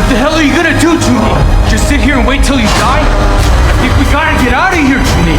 What the hell are you gonna do, Junie? Just sit here and wait till you die? I think we gotta get out of here, Junie.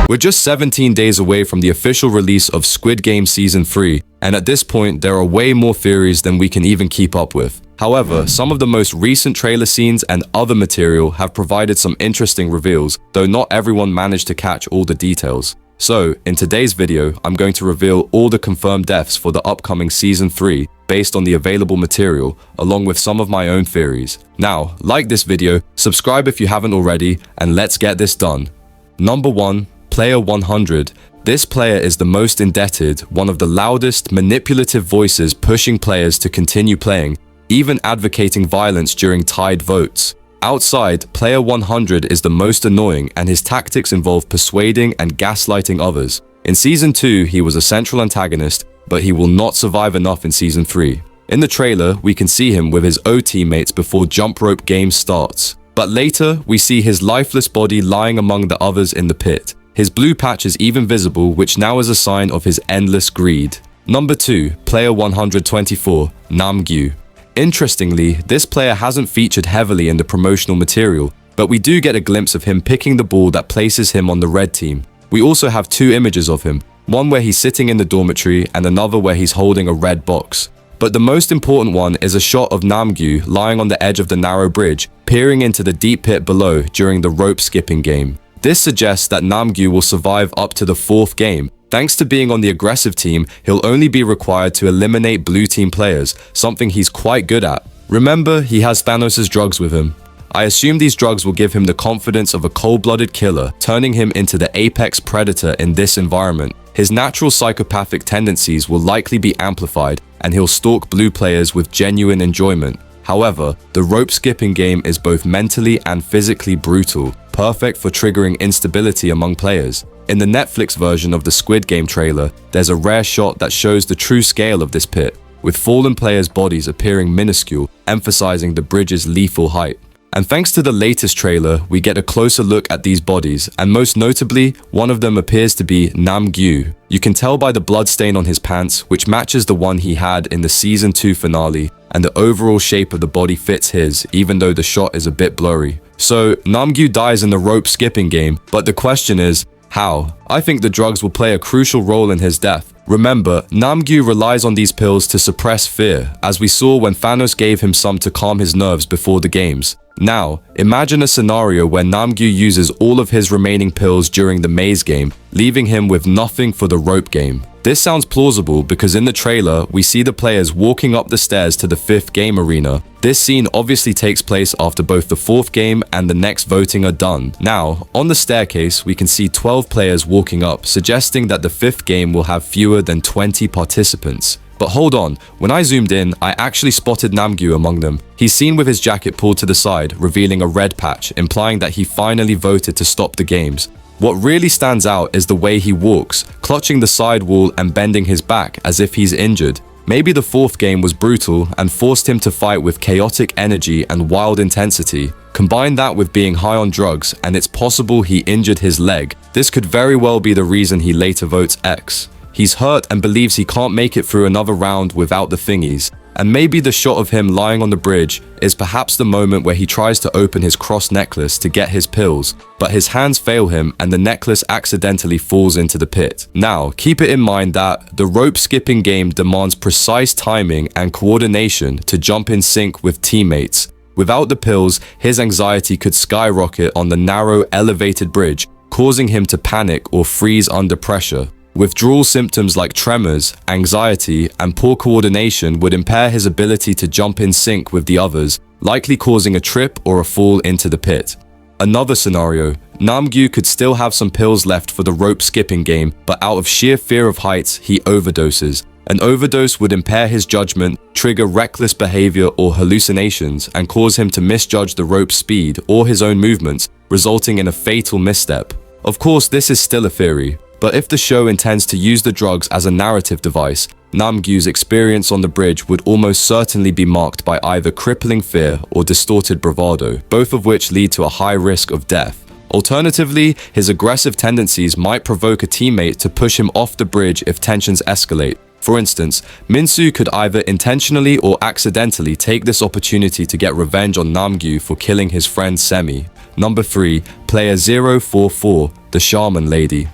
We're just 17 days away from the official release of Squid Game Season 3, and at this point, there are way more theories than we can even keep up with. However, some of the most recent trailer scenes and other material have provided some interesting reveals, though not everyone managed to catch all the details. So, in today's video, I'm going to reveal all the confirmed deaths for the upcoming Season 3 based on the available material, along with some of my own theories. Now, like this video, subscribe if you haven't already, and let's get this done. Number 1. Player 100. This player is the most indebted, one of the loudest, manipulative voices pushing players to continue playing, even advocating violence during tied votes. Outside, Player 100 is the most annoying, and his tactics involve persuading and gaslighting others. In Season 2, he was a central antagonist, but he will not survive enough in Season 3. In the trailer, we can see him with his O teammates before jump rope game starts. But later, we see his lifeless body lying among the others in the pit. His blue patch is even visible, which now is a sign of his endless greed. Number 2. Player 124. Namu. Interestingly, this player hasn't featured heavily in the promotional material, but we do get a glimpse of him picking the ball that places him on the red team. We also have 2 images of him, one where he's sitting in the dormitory and another where he's holding a red box. But the most important one is a shot of Namu lying on the edge of the narrow bridge, peering into the deep pit below during the rope skipping game. This suggests that Namu will survive up to the 4th game. Thanks to being on the aggressive team, he'll only be required to eliminate blue team players, something he's quite good at. Remember, he has Thanos' drugs with him. I assume these drugs will give him the confidence of a cold-blooded killer, turning him into the apex predator in this environment. His natural psychopathic tendencies will likely be amplified, and he'll stalk blue players with genuine enjoyment. However, the rope skipping game is both mentally and physically brutal, perfect for triggering instability among players. In the Netflix version of the Squid Game trailer, there's a rare shot that shows the true scale of this pit, with fallen players' bodies appearing minuscule, emphasizing the bridge's lethal height. And thanks to the latest trailer, we get a closer look at these bodies, and most notably, one of them appears to be Namu. You can tell by the bloodstain on his pants, which matches the one he had in the Season 2 finale, and the overall shape of the body fits his, even though the shot is a bit blurry. So, Namu dies in the rope skipping game, but the question is, how? I think the drugs will play a crucial role in his death. Remember, Namu relies on these pills to suppress fear, as we saw when Thanos gave him some to calm his nerves before the games. Now, imagine a scenario where Namu uses all of his remaining pills during the maze game, leaving him with nothing for the rope game. This sounds plausible because in the trailer, we see the players walking up the stairs to the 5th game arena. This scene obviously takes place after both the 4th game and the next voting are done. Now, on the staircase, we can see 12 players walking up, suggesting that the 5th game will have fewer than 20 participants. But hold on, when I zoomed in, I actually spotted Namu among them. He's seen with his jacket pulled to the side, revealing a red patch, implying that he finally voted to stop the games. What really stands out is the way he walks, clutching the side wall and bending his back as if he's injured. Maybe the 4th game was brutal and forced him to fight with chaotic energy and wild intensity. Combine that with being high on drugs, and it's possible he injured his leg. This could very well be the reason he later votes X. He's hurt and believes he can't make it through another round without the thingies. And maybe the shot of him lying on the bridge is perhaps the moment where he tries to open his cross necklace to get his pills, but his hands fail him and the necklace accidentally falls into the pit. Now, keep it in mind that the rope skipping game demands precise timing and coordination to jump in sync with teammates. Without the pills, his anxiety could skyrocket on the narrow, elevated bridge, causing him to panic or freeze under pressure. Withdrawal symptoms like tremors, anxiety, and poor coordination would impair his ability to jump in sync with the others, likely causing a trip or a fall into the pit. Another scenario, Namu could still have some pills left for the rope skipping game, but out of sheer fear of heights, he overdoses. An overdose would impair his judgment, trigger reckless behavior or hallucinations, and cause him to misjudge the rope's speed or his own movements, resulting in a fatal misstep. Of course, this is still a theory, but if the show intends to use the drugs as a narrative device, Namu's experience on the bridge would almost certainly be marked by either crippling fear or distorted bravado, both of which lead to a high risk of death. Alternatively, his aggressive tendencies might provoke a teammate to push him off the bridge if tensions escalate. For instance, Minsu could either intentionally or accidentally take this opportunity to get revenge on Namgyu for killing his friend Semi. Number 3, player 044, the Shaman Lady.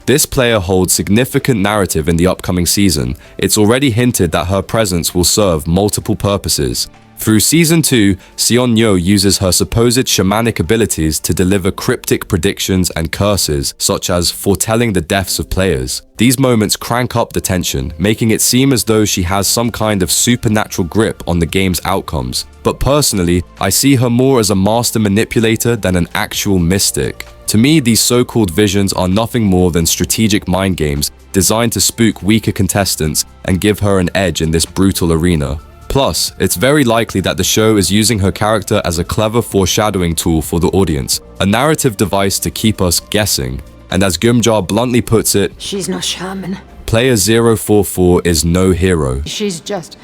This player holds significant narrative in the upcoming season. It's already hinted that her presence will serve multiple purposes. Through Season 2, Seiono uses her supposed shamanic abilities to deliver cryptic predictions and curses, such as foretelling the deaths of players. These moments crank up the tension, making it seem as though she has some kind of supernatural grip on the game's outcomes. But personally, I see her more as a master manipulator than an actual mystic. To me, these so-called visions are nothing more than strategic mind games designed to spook weaker contestants and give her an edge in this brutal arena. Plus, it's very likely that the show is using her character as a clever foreshadowing tool for the audience, a narrative device to keep us guessing. And as Gyumja bluntly puts it, she's no shaman. Player 044 is no hero. She's just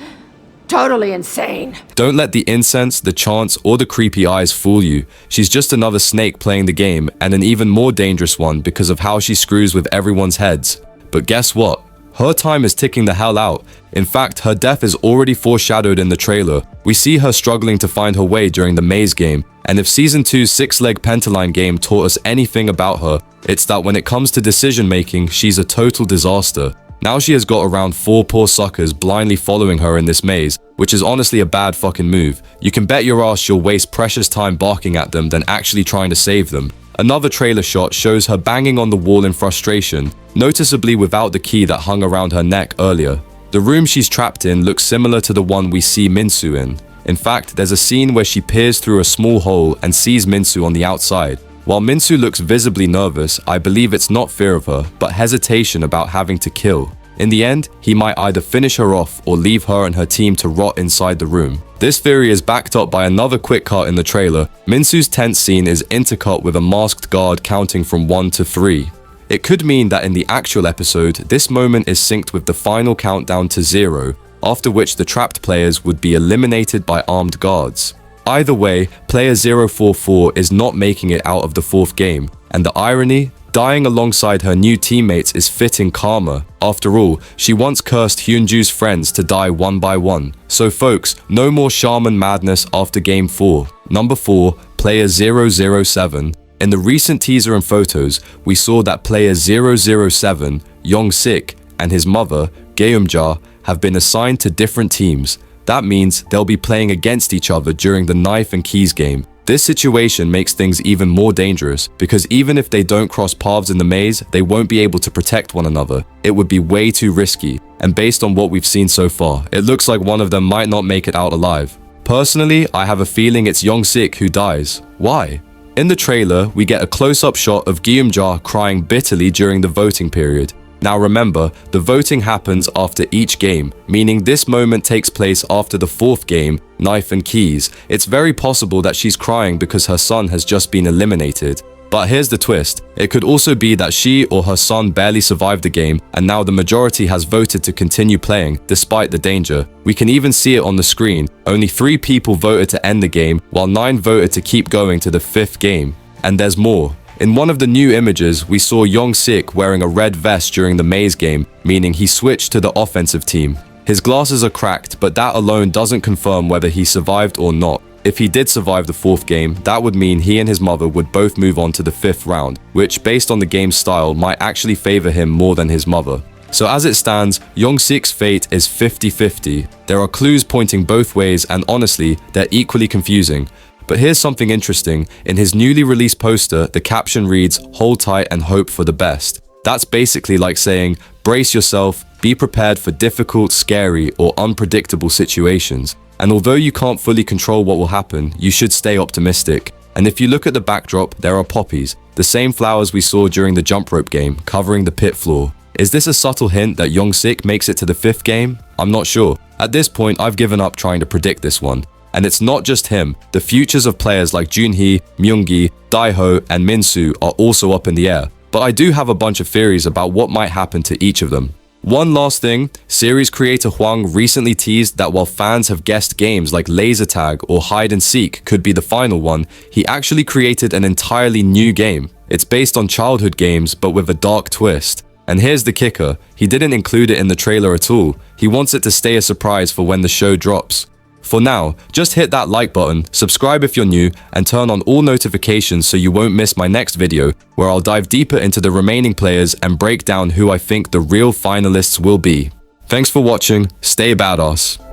totally insane. Don't let the incense, the chants, or the creepy eyes fool you. She's just another snake playing the game, and an even more dangerous one because of how she screws with everyone's heads. But guess what? Her time is ticking the hell out. In fact, her death is already foreshadowed in the trailer. We see her struggling to find her way during the maze game, and if Season 2's six-leg pentaline game taught us anything about her, it's that when it comes to decision-making, she's a total disaster. Now she has got around 4 poor suckers blindly following her in this maze, which is honestly a bad fucking move. You can bet your ass she'll waste precious time barking at them than actually trying to save them. Another trailer shot shows her banging on the wall in frustration, noticeably without the key that hung around her neck earlier. The room she's trapped in looks similar to the one we see Minsu in. In fact, there's a scene where she peers through a small hole and sees Minsu on the outside. While Minsu looks visibly nervous, I believe it's not fear of her, but hesitation about having to kill. In the end, he might either finish her off or leave her and her team to rot inside the room. This theory is backed up by another quick cut in the trailer. Minsu's tense scene is intercut with a masked guard counting from 1 to 3. It could mean that in the actual episode, this moment is synced with the final countdown to 0, after which the trapped players would be eliminated by armed guards. Either way, player 044 is not making it out of the 4th game, and the irony? Dying alongside her new teammates is fitting karma. After all, she once cursed Hyunju's friends to die one by one. So folks, no more shaman madness after game 4. Number 4, player 007. In the recent teaser and photos, we saw that player 007, Yong Sik, and his mother, Gyumja, have been assigned to different teams. That means they'll be playing against each other during the knife and keys game. This situation makes things even more dangerous, because even if they don't cross paths in the maze, they won't be able to protect one another. It would be way too risky, and based on what we've seen so far, it looks like one of them might not make it out alive. Personally, I have a feeling it's Yong Sik who dies. Why? In the trailer, we get a close-up shot of Gyumja crying bitterly during the voting period. Now remember, the voting happens after each game, meaning this moment takes place after the 4th game, Knife and Keys. It's very possible that she's crying because her son has just been eliminated. But here's the twist. It could also be that she or her son barely survived the game, and now the majority has voted to continue playing, despite the danger. We can even see it on the screen. Only 3 people voted to end the game, while 9 voted to keep going to the 5th game. And there's more. In one of the new images, we saw Yong Sik wearing a red vest during the maze game, meaning he switched to the offensive team. His glasses are cracked, but that alone doesn't confirm whether he survived or not. If he did survive the 4th game, that would mean he and his mother would both move on to the 5th round, which, based on the game's style, might actually favor him more than his mother. So as it stands, Yong Sik's fate is 50-50. There are clues pointing both ways, and honestly, they're equally confusing. But here's something interesting. In his newly released poster, the caption reads, "Hold tight and hope for the best." That's basically like saying, brace yourself, be prepared for difficult, scary, or unpredictable situations. And although you can't fully control what will happen, you should stay optimistic. And if you look at the backdrop, there are poppies, the same flowers we saw during the jump rope game, covering the pit floor. Is this a subtle hint that Yong Sik makes it to the 5th game? I'm not sure. At this point, I've given up trying to predict this one. And it's not just him. The futures of players like Junhee, Myunggi, Daiho, and Minsu are also up in the air. But I do have a bunch of theories about what might happen to each of them. One last thing, series creator Hwang recently teased that while fans have guessed games like laser tag or hide and seek could be the final one, he actually created an entirely new game. It's based on childhood games but with a dark twist. And here's the kicker, he didn't include it in the trailer at all. He wants it to stay a surprise for when the show drops. For now, just hit that like button, subscribe if you're new, and turn on all notifications so you won't miss my next video, where I'll dive deeper into the remaining players and break down who I think the real finalists will be. Thanks for watching, stay badass.